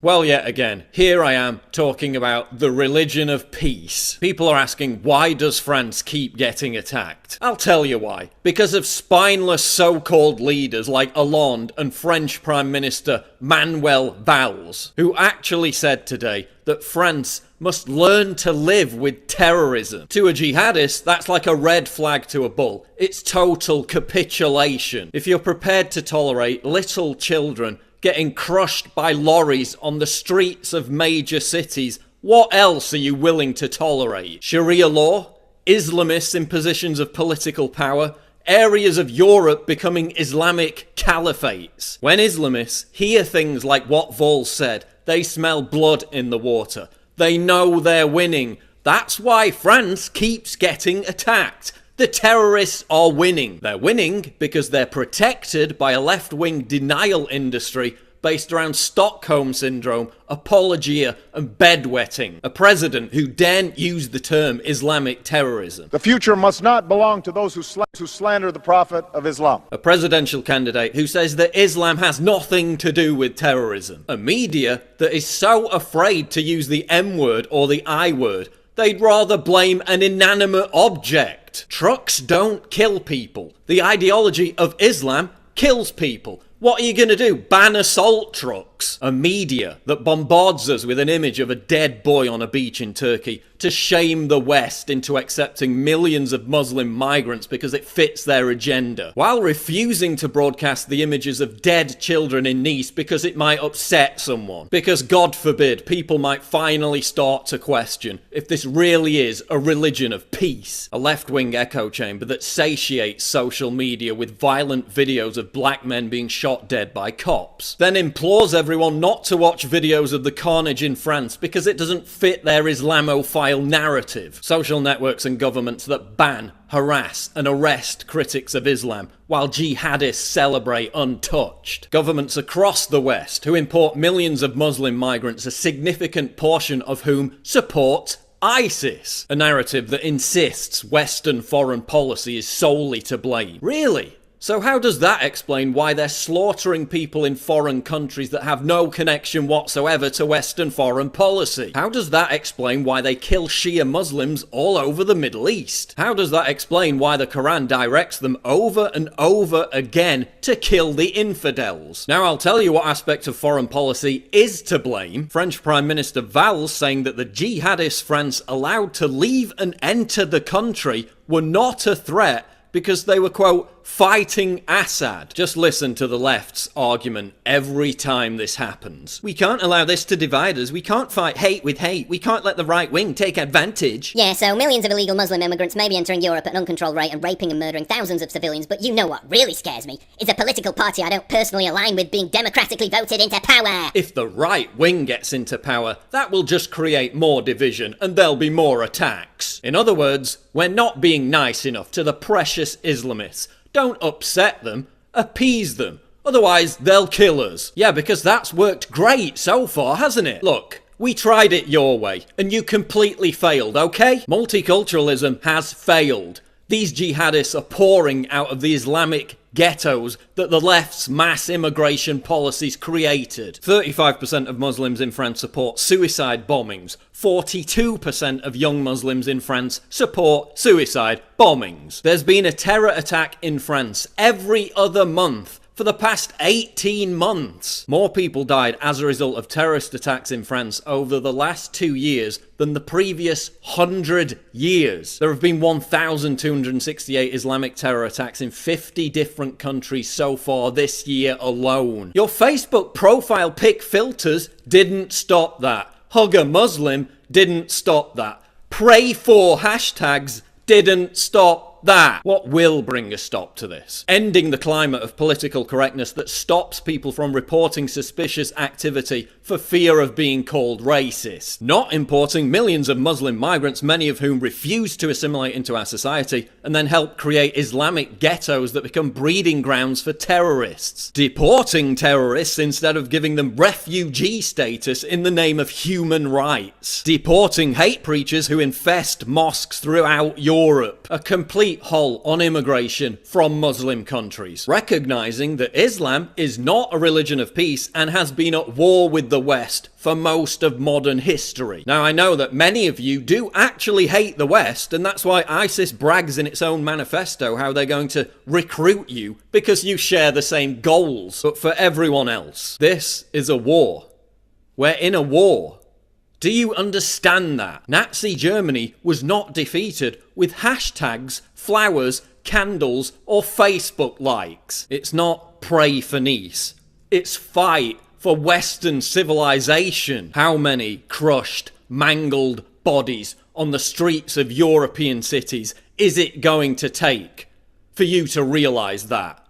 Well, yet again, here I am talking about the religion of peace. People are asking, why does France keep getting attacked? I'll tell you why. Because of spineless so-called leaders like Hollande and French Prime Minister Manuel Valls, who actually said today that France must learn to live with terrorism. To a jihadist, that's like a red flag to a bull. It's total capitulation. If you're prepared to tolerate little children getting crushed by lorries on the streets of major cities, what else are you willing to tolerate? Sharia law? Islamists in positions of political power? Areas of Europe becoming Islamic caliphates? When Islamists hear things like what Valls said, they smell blood in the water. They know they're winning. That's why France keeps getting attacked. The terrorists are winning. They're winning because they're protected by a left-wing denial industry based around Stockholm Syndrome, apologia, and bedwetting. A president who daren't use the term Islamic terrorism. The future must not belong to those who slander the Prophet of Islam. A presidential candidate who says that Islam has nothing to do with terrorism. A media that is so afraid to use the M word or the I word, they'd rather blame an inanimate object. Trucks don't kill people. The ideology of Islam kills people. What are you going to do? Ban assault trucks? A media that bombards us with an image of a dead boy on a beach in Turkey to shame the West into accepting millions of Muslim migrants because it fits their agenda, while refusing to broadcast the images of dead children in Nice because it might upset someone. Because God forbid, people might finally start to question if this really is a religion of peace. A left-wing echo chamber that satiates social media with violent videos of black men being shot dead by cops, then implores everyone not to watch videos of the carnage in France because it doesn't fit their Islamophile narrative. Social networks and governments that ban, harass and arrest critics of Islam while jihadists celebrate untouched. Governments across the West who import millions of Muslim migrants, a significant portion of whom support ISIS. A narrative that insists Western foreign policy is solely to blame. Really? So how does that explain why they're slaughtering people in foreign countries that have no connection whatsoever to Western foreign policy? How does that explain why they kill Shia Muslims all over the Middle East? How does that explain why the Quran directs them over and over again to kill the infidels? Now I'll tell you what aspect of foreign policy is to blame. French Prime Minister Valls saying that the jihadists France allowed to leave and enter the country were not a threat because they were, quote, fighting Assad. Just listen to the left's argument every time this happens. We can't allow this to divide us. We can't fight hate with hate. We can't let the right wing take advantage. Yeah, so millions of illegal Muslim immigrants may be entering Europe at an uncontrolled rate and raping and murdering thousands of civilians, but you know what really scares me? Is a political party I don't personally align with being democratically voted into power. If the right wing gets into power, that will just create more division and there'll be more attacks. In other words, we're not being nice enough to the precious Islamists. Don't upset them, appease them. Otherwise, they'll kill us. Yeah, because that's worked great so far, hasn't it? Look, we tried it your way, and you completely failed, okay? Multiculturalism has failed. These jihadists are pouring out of the Islamic ghettos that the left's mass immigration policies created. 35% of Muslims in France support suicide bombings. 42% of young Muslims in France support suicide bombings. There's been a terror attack in France every other month for the past 18 months. More people died as a result of terrorist attacks in France over the last 2 years than the previous 100 years. There have been 1,268 Islamic terror attacks in 50 different countries so far this year alone. Your Facebook profile pic filters didn't stop that. Hug a Muslim didn't stop that. Pray for hashtags didn't stop that. What will bring a stop to this? Ending the climate of political correctness that stops people from reporting suspicious activity for fear of being called racist. Not importing millions of Muslim migrants, many of whom refuse to assimilate into our society, and then help create Islamic ghettos that become breeding grounds for terrorists. Deporting terrorists instead of giving them refugee status in the name of human rights. Deporting hate preachers who infest mosques throughout Europe. A complete halt on immigration from Muslim countries. Recognizing that Islam is not a religion of peace and has been at war with the West for most of modern history. Now, I know that many of you do actually hate the West, and that's why ISIS brags in its own manifesto how they're going to recruit you because you share the same goals. But for everyone else, this is a war. We're in a war. Do you understand that? Nazi Germany was not defeated with hashtags, flowers, candles, or Facebook likes. It's not pray for Nice. It's fight for Western civilization. How many crushed, mangled bodies on the streets of European cities is it going to take for you to realize that?